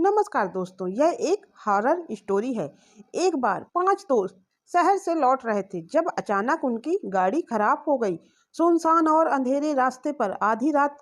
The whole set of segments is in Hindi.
नमस्कार दोस्तों, यह एक हॉरर स्टोरी है। एक बार 5 दोस्त शहर से लौट रहे थे जब अचानक उनकी गाड़ी खराब हो गई। सुनसान और अंधेरे रास्ते पर आधी रात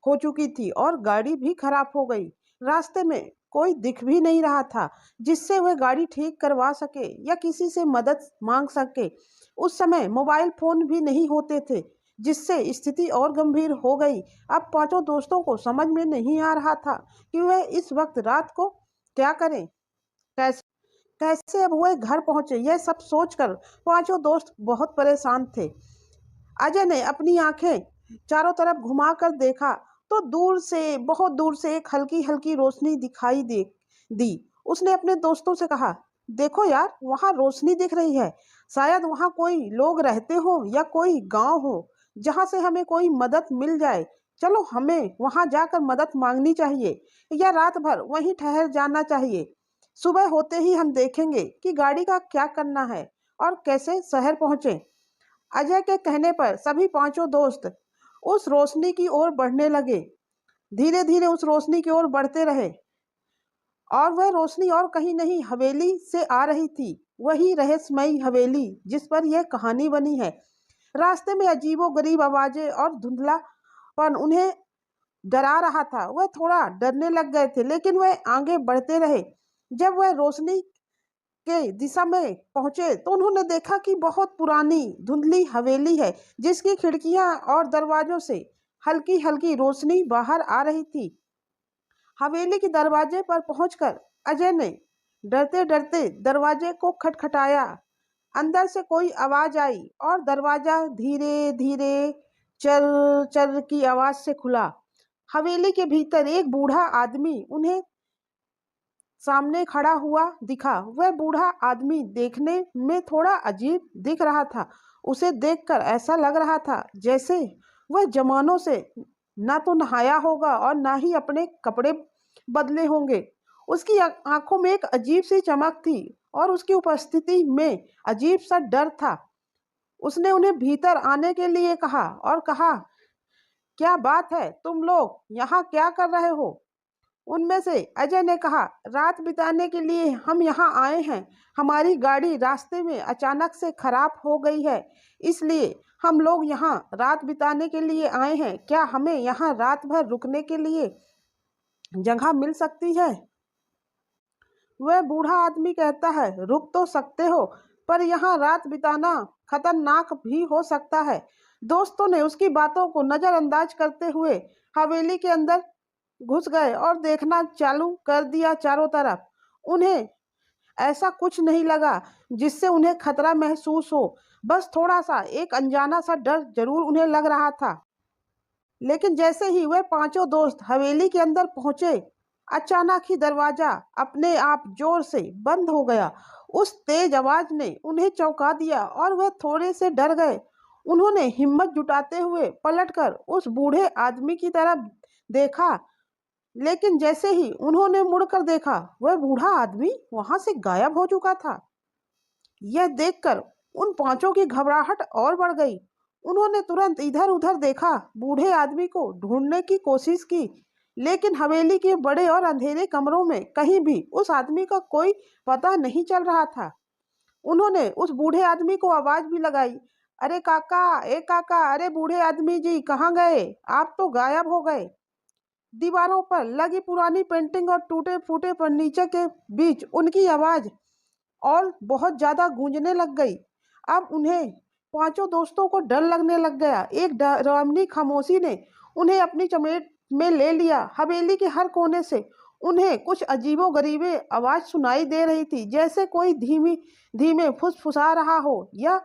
हो चुकी थी और गाड़ी भी खराब हो गई। रास्ते में कोई दिख भी नहीं रहा था जिससे वह गाड़ी ठीक करवा सके या किसी से मदद मांग सके। उस समय मोबाइल फोन भी नहीं होते थे, जिससे स्थिति और गंभीर हो गई। अब पांचों दोस्तों को समझ में नहीं आ रहा था कि वह इस वक्त रात को क्या करें, कैसे कैसे अब वह घर पहुंचे। यह सब सोचकर पांचों दोस्त बहुत परेशान थे। अजय ने अपनी आंखें चारों तरफ घुमाकर देखा तो बहुत दूर से एक हल्की हल्की रोशनी दिखाई दे दी। उसने अपने दोस्तों से कहा, देखो यार, वहां रोशनी दिख रही है। शायद वहां कोई लोग रहते हो या कोई गांव हो जहां से हमें कोई मदद मिल जाए। चलो, हमें वहां जाकर मदद मांगनी चाहिए या रात भर वहीं ठहर जाना चाहिए। सुबह होते ही हम देखेंगे कि गाड़ी का क्या करना है और कैसे शहर पहुंचे। अजय के कहने पर सभी पांचों दोस्त उस रोशनी की ओर बढ़ने लगे। धीरे धीरे उस रोशनी की ओर बढ़ते रहे और वह रोशनी और कहीं नहीं, हवेली से आ रही थी। वही रहस्यमयी हवेली जिस पर यह कहानी बनी है। रास्ते में अजीबो गरीब आवाजें और धुंधलापन उन्हें डरा रहा था। वह थोड़ा डरने लग गए थे, लेकिन वह आगे बढ़ते रहे। जब वह रोशनी के दिशा में पहुंचे तो उन्होंने देखा कि बहुत पुरानी धुंधली हवेली है, जिसकी खिड़कियां और दरवाजों से हल्की हल्की रोशनी बाहर आ रही थी। हवेली के दरवाजे पर पहुंचकर अजय ने डरते डरते दरवाजे को खटखटाया। अंदर से कोई आवाज आई और दरवाजा धीरे धीरे चल चल की आवाज से खुला। हवेली के भीतर एक बूढ़ा आदमी उन्हें सामने खड़ा हुआ दिखा। वह बूढ़ा आदमी देखने में थोड़ा अजीब दिख रहा था। उसे देखकर ऐसा लग रहा था जैसे वह जमानों से न तो नहाया होगा और न ही अपने कपड़े बदले होंगे। उसकी आंखों में एक अजीब सी चमक थी और उसकी उपस्थिति में अजीब सा डर था। उसने उन्हें भीतर आने के लिए कहा और कहा, क्या बात है, तुम लोग यहाँ क्या कर रहे हो? उनमें से अजय ने कहा, रात बिताने के लिए हम यहाँ आए हैं। हमारी गाड़ी रास्ते में अचानक से खराब हो गई है, इसलिए हम लोग यहाँ रात बिताने के लिए आए हैं। क्या हमें यहाँ रात भर रुकने के लिए जगह मिल सकती है? वह बूढ़ा आदमी कहता है, रुक तो सकते हो, पर यहाँ रात बिताना खतरनाक भी हो सकता है। दोस्तों ने उसकी बातों को नजरअंदाज करते हुए हवेली के अंदर घुस गए और देखना चालू कर दिया चारों तरफ। उन्हें ऐसा कुछ नहीं लगा जिससे उन्हें खतरा महसूस हो, बस थोड़ा सा एक अनजाना सा डर जरूर उन्हें लग रहा था। लेकिन जैसे ही वह पांचों दोस्त हवेली के अंदर पहुंचे, अचानक ही दरवाजा अपने आप जोर से बंद हो गया। उस तेज आवाज ने उन्हें चौंका दिया और वह थोड़े से डर गए। उन्होंने हिम्मत जुटाते हुए पलटकर उस बूढ़े आदमी की तरफ देखा, लेकिन जैसे ही उन्होंने मुड़कर देखा, वह बूढ़ा आदमी वहां से गायब हो चुका था। यह देखकर उन पांचों की घबराहट और बढ़ गई। उन्होंने तुरंत इधर उधर देखा, बूढ़े आदमी को ढूंढने की कोशिश की, लेकिन हवेली के बड़े और अंधेरे कमरों में कहीं भी उस आदमी का कोई पता नहीं चल रहा था। उन्होंने उस बूढ़े आदमी को आवाज भी लगाई, अरे काका, ए काका, अरे बूढ़े आदमी जी, कहाँ गए? आप तो गायब हो गए। दीवारों पर लगी पुरानी पेंटिंग और टूटे फूटे फर्नीचर के बीच उनकी आवाज और बहुत ज्यादा गूंजने लग गई। अब उन्हें पांचों दोस्तों को डर लगने लग गया। एक डरावनी खामोशी ने उन्हें अपनी चपेट में ले लिया। हवेली के हर कोने से उन्हें कुछ अजीबो गरीबे आवाज सुनाई दे रही थी, जैसे कोई धीमी धीमे फुसफुसा रहा हो या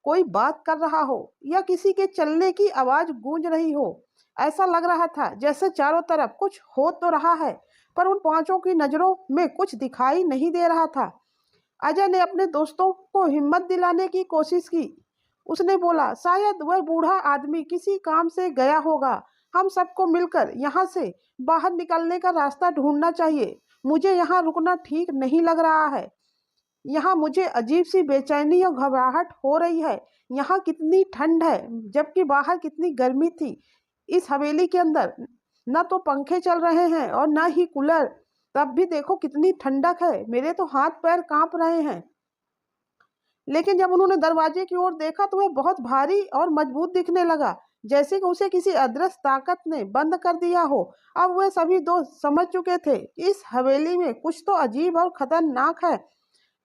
कोई बात कर रहा हो या किसी के चलने की आवाज गूंज रही हो। ऐसा लग रहा था जैसे चारों तरफ कुछ हो तो रहा है, पर उन पांचों की नजरों में कुछ दिखाई नहीं दे रहा था। अजय ने अपने दोस्तों को हिम्मत दिलाने की कोशिश की। उसने बोला, शायद वह बूढ़ा आदमी किसी काम से गया होगा। हम सबको मिलकर यहाँ से बाहर निकलने का रास्ता ढूंढना चाहिए। मुझे यहाँ रुकना ठीक नहीं लग रहा है। यहाँ मुझे अजीब सी बेचैनी और घबराहट हो रही है। यहाँ कितनी ठंड है, जबकि बाहर कितनी गर्मी थी। इस हवेली के अंदर न तो पंखे चल रहे हैं और न ही कूलर। तब भी देखो कितनी ठंडक है, मेरे तो हाथ पैर कांप रहे हैं। लेकिन जब उन्होंने दरवाजे की ओर देखा तो वह बहुत भारी और मजबूत दिखने लगा, जैसे कि उसे किसी अदृश्य ताकत ने बंद कर दिया हो। अब वे सभी दोस्त समझ चुके थे इस हवेली में कुछ तो अजीब और खतरनाक है।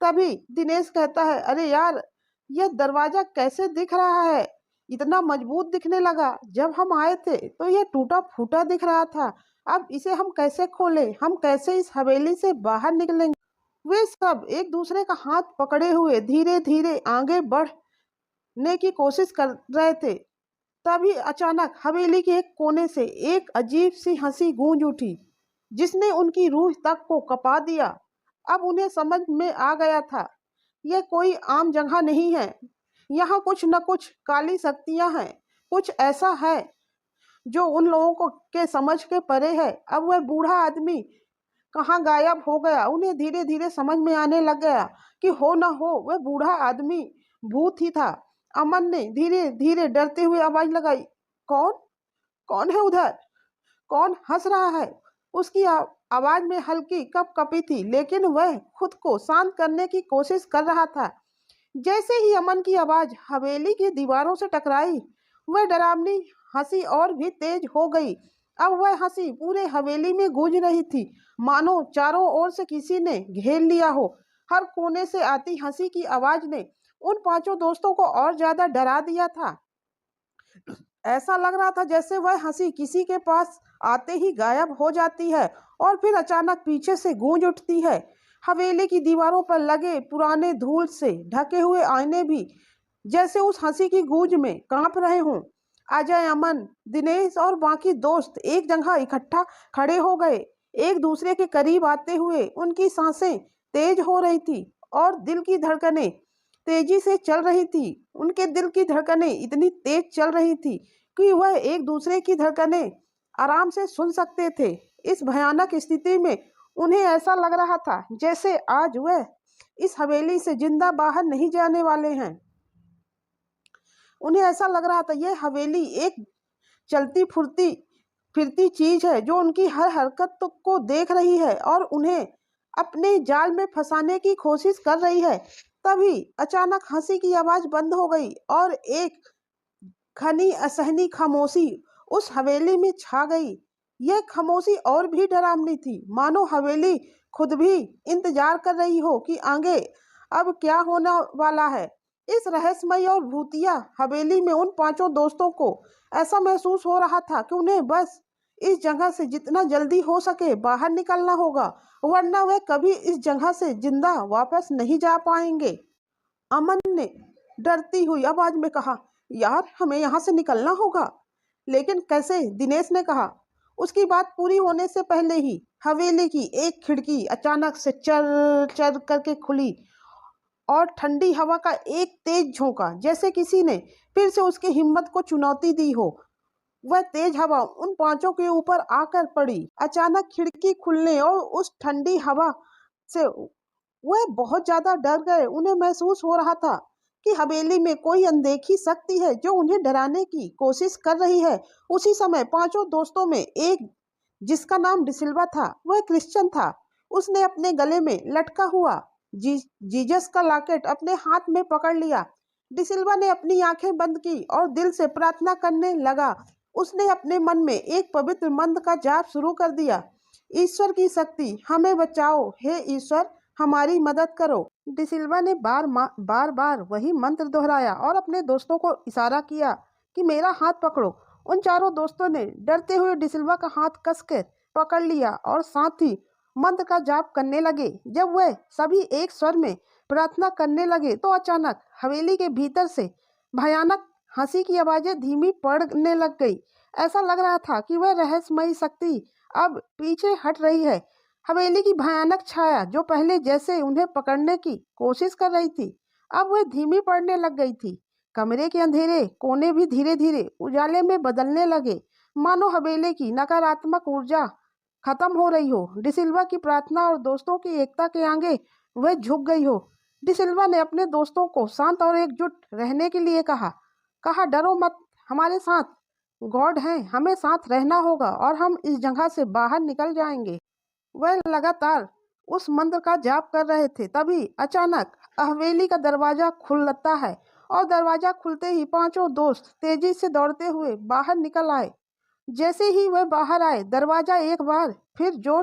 तभी दिनेश कहता है, अरे यार, यह दरवाजा कैसे दिख रहा है? इतना मजबूत दिखने लगा, जब हम आए थे तो यह टूटा फूटा दिख रहा था। अब इसे हम कैसे खोलें? हम कैसे इस हवेली से बाहर निकलेंगे? वे सब एक दूसरे का हाथ पकड़े हुए धीरे धीरे आगे बढ़ने की कोशिश कर रहे थे। तभी अचानक हवेली के एक कोने से एक अजीब सी हंसी गूंज उठी, जिसने उनकी रूह तक को कपा दिया। अब उन्हें समझ में आ गया था, यह कोई आम जगह नहीं है। यहाँ कुछ न कुछ काली शक्तियां हैं, कुछ ऐसा है जो उन लोगों को के समझ के परे है। अब वह बूढ़ा आदमी कहाँ गायब हो गया? उन्हें धीरे धीरे समझ में आने लग गया कि हो न हो वह बूढ़ा आदमी भूत ही था। अमन ने धीरे धीरे डरते हुए आवाज लगाई, कौन? कौन है उधर? कौन हंस रहा है? उसकी आवाज में हल्की कपकपी थी, लेकिन वह खुद को शांत करने की कोशिश कर रहा था। जैसे ही अमन की आवाज हवेली की दीवारों से टकराई, वह डरावनी हंसी और भी तेज हो गई। अब वह हंसी पूरे हवेली में गूंज रही थी, मानो चारों ओर से किसी ने घेर लिया हो। हर कोने से आती हंसी की आवाज ने उन पांचों दोस्तों को और ज्यादा डरा दिया था। ऐसा लग रहा था जैसे वह हंसी किसी के पास आते ही गायब हो जाती है और फिर अचानक पीछे से गूंज उठती है। हवेली की दीवारों पर लगे पुराने धूल से ढके हुए आईने भी जैसे उस हंसी की गूंज में कांप रहे हों। अजय, अमन, दिनेश और बाकी दोस्त एक जगह इकट्ठा खड़े हो गए, एक दूसरे के करीब आते हुए। उनकी सांसें तेज हो रही थी और दिल की धड़कनें तेजी से चल रही थी। उनके दिल की धड़कनें इतनी तेज चल रही थी कि वह एक दूसरे की धड़कनें आराम से सुन सकते थे। इस भयानक स्थिति में उन्हें ऐसा लग रहा था जैसे आज वह इस हवेली से जिंदा बाहर नहीं जाने वाले हैं। उन्हें ऐसा लग रहा था यह हवेली एक चलती फुर्ती फिरती चीज है जो उनकी हर हरकत को देख रही है और उन्हें अपने जाल में फंसाने की कोशिश कर रही है। तभी अचानक हंसी की आवाज बंद हो गई और एक घनी असहनी खामोशी उस हवेली में छा गई। यह खामोशी और भी डरावनी थी, मानो हवेली खुद भी इंतजार कर रही हो कि आगे अब क्या होने वाला है। इस रहस्यमय और भूतिया हवेली में उन पांचों दोस्तों को ऐसा महसूस हो रहा था कि उन्हें बस इस जगह से जितना जल्दी हो सके बाहर निकलना होगा, वरना वे कभी इस जगह से जिंदा वापस नहीं जा पाएंगे। अमन ने डरती हुई आवाज में कहा, यार, हमें यहाँ से निकलना होगा। लेकिन कैसे? दिनेश ने कहा। उसकी बात पूरी होने से पहले ही हवेली की एक खिड़की अचानक से चर चर करके खुली और ठंडी हवा का एक तेज झोंका, जैसे किसी ने फिर से उसकी हिम्मत को चुनौती दी हो। वह तेज हवा उन पांचों के ऊपर आकर पड़ी। अचानक खिड़की खुलने और उस ठंडी हवा से वह बहुत ज्यादा डर गए। उन्हें महसूस हो रहा था कि हवेली में कोई अनदेखी शक्ति है जो उन्हें डराने की कोशिश कर रही है। उसी समय पांचों दोस्तों में एक, जिसका नाम डिसिल्वा था, वह क्रिश्चियन था। उसने अपने गले में लटका हुआ जीसस का लॉकेट अपने हाथ में पकड़ लिया। डिसिल्वा ने अपनी आंखें बंद की और दिल से प्रार्थना करने लगा। उसने अपने मन में एक पवित्र मंत्र का जाप शुरू कर दिया, ईश्वर की शक्ति, हमें बचाओ, हे ईश्वर, हमारी मदद करो। डिसिल्वा ने बार बार वही मंत्र दोहराया और अपने दोस्तों को इशारा किया कि मेरा हाथ पकड़ो। उन चारों दोस्तों ने डरते हुए डिसिल्वा का हाथ कसकर पकड़ लिया और साथ ही मंत्र का जाप करने लगे। जब वह सभी एक स्वर में प्रार्थना करने लगे तो अचानक हवेली के भीतर से भयानक हंसी की आवाजें धीमी पड़ने लग गई। ऐसा लग रहा था कि वह रहस्यमयी शक्ति अब पीछे हट रही है। हवेली की भयानक छाया जो पहले जैसे उन्हें पकड़ने की कोशिश कर रही थी, अब वह धीमी पड़ने लग गई थी। कमरे के अंधेरे कोने भी धीरे धीरे उजाले में बदलने लगे, मानो हवेली की नकारात्मक ऊर्जा खत्म हो रही हो। डिसिल्वा की प्रार्थना और दोस्तों की एकता के आगे वह झुक गई हो। डिसिल्वा ने अपने दोस्तों को शांत और एकजुट रहने के लिए कहा, डरो मत, हमारे साथ गॉड है, हमें साथ रहना होगा और हम इस जगह से बाहर निकल जाएंगे। वह लगातार उस मंत्र का जाप कर रहे थे। तभी अचानक हवेली का दरवाजा खुलता है और दरवाजा खुलते ही पांचों दोस्त तेजी से दौड़ते हुए बाहर निकल आए। जैसे ही वह बाहर आए, दरवाजा एक बार फिर जोर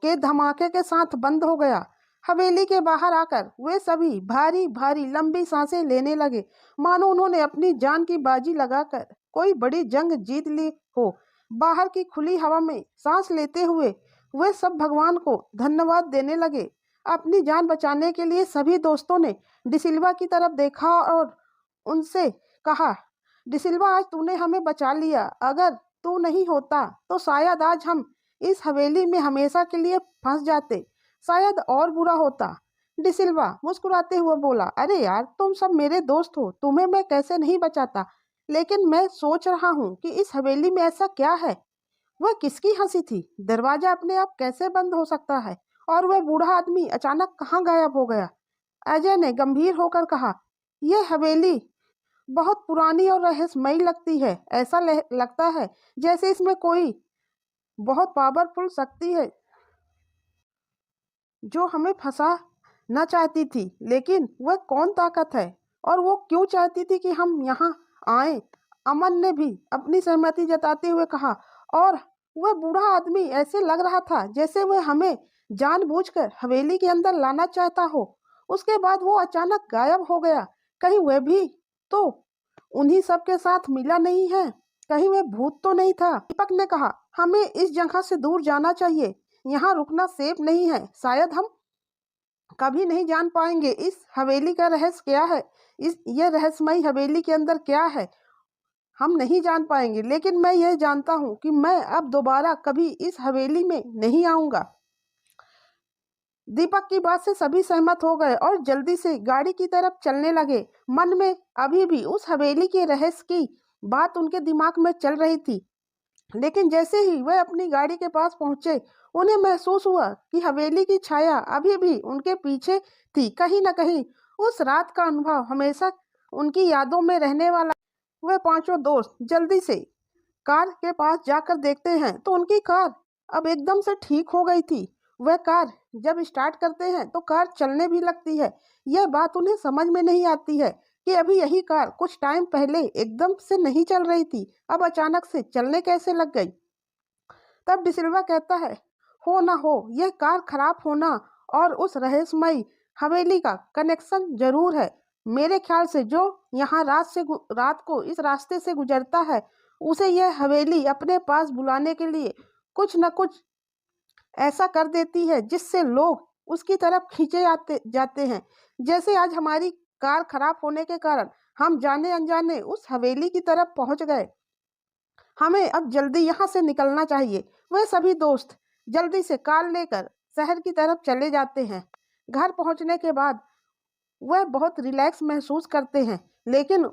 के धमाके के साथ बंद हो गया। हवेली के बाहर आकर वे सभी भारी भारी लंबी सांसें लेने लगे, मानो उन्होंने अपनी जान की बाजी लगाकर कोई बड़ी जंग जीत ली हो। बाहर की खुली हवा में सांस लेते हुए वे सब भगवान को धन्यवाद देने लगे। अपनी जान बचाने के लिए सभी दोस्तों ने डिसिल्वा की तरफ देखा और उनसे कहा, डिसिल्वा, आज तूने हमें बचा लिया। अगर तू नहीं होता तो शायद आज हम इस हवेली में हमेशा के लिए फंस जाते। शायद और बुरा होता। डिसिल्वा मुस्कुराते हुए बोला, अरे यार, तुम सब मेरे दोस्त हो, तुम्हें मैं कैसे नहीं बचाता। लेकिन मैं सोच रहा हूँ कि इस हवेली में ऐसा क्या है। वह किसकी हंसी थी? दरवाजा अपने आप कैसे बंद हो सकता है? और वह बूढ़ा आदमी अचानक कहाँ गायब हो गया? अजय ने गंभीर होकर कहा, यह हवेली बहुत पुरानी और रहस्यमयी लगती है। ऐसा लगता है जैसे इसमें कोई बहुत पावरफुल शक्ति है जो हमें फंसा न चाहती थी। लेकिन वह कौन ताकत है और वो क्यों चाहती थी कि हम यहाँ आए? अमन ने भी अपनी सहमति जताते हुए कहा, और वह बूढ़ा आदमी ऐसे लग रहा था जैसे वह हमें जानबूझकर हवेली के अंदर लाना चाहता हो। उसके बाद वो अचानक गायब हो गया। कहीं वह भी तो उन्हीं सब के साथ मिला नहीं है? कहीं वह भूत तो नहीं था? दीपक ने कहा, हमें इस जगह से दूर जाना चाहिए। यहाँ रुकना सेफ नहीं है। शायद हम कभी नहीं जान पाएंगे इस हवेली का रहस्य क्या है। यह रहस्यमयी हवेली के अंदर क्या है, हम नहीं जान पाएंगे। लेकिन मैं यह जानता हूँ कि मैं अब दोबारा कभी इस हवेली में नहीं आऊँगा। दीपक की बात से सभी सहमत हो गए और जल्दी से गाड़ी की तरफ चलने लगे। मन में अभी भी उस हवेली के रहस्य की बात उनके दिमाग में चल रही थी। लेकिन जैसे ही वह अपनी गाड़ी के पास पहुंचे, उन्हें महसूस हुआ कि हवेली की छाया अभी भी उनके पीछे थी। कहीं न कहीं उस रात का अनुभव हमेशा उनकी यादों में रहने वाला। वह पांचों दोस्त जल्दी से कार के पास जाकर देखते हैं तो उनकी कार अब एकदम से ठीक हो गई थी। वह कार जब स्टार्ट करते हैं तो कार चलने भी लगती है। यह बात उन्हें समझ में नहीं आती है कि अभी यही कार कुछ टाइम पहले एकदम से नहीं चल रही थी, अब अचानक से चलने कैसे लग गई। तब डिसिल्वा कहता है, हो ना हो यह कार खराब होना और उस रहस्यमयी हवेली का कनेक्शन जरूर है। मेरे ख्याल से जो यहाँ रात को इस रास्ते से गुजरता है, उसे यह हवेली अपने पास बुलाने के लिए कुछ न कुछ ऐसा कर देती है जिससे लोग उसकी तरफ खींचे जाते हैं। जैसे आज हमारी कार खराब होने के कारण हम जाने अनजाने उस हवेली की तरफ पहुंच गए। हमें अब जल्दी यहाँ से निकलना चाहिए। वह सभी दोस्त जल्दी से कार लेकर शहर की तरफ चले जाते हैं। घर पहुंचने के बाद वह बहुत रिलैक्स महसूस करते हैं, लेकिन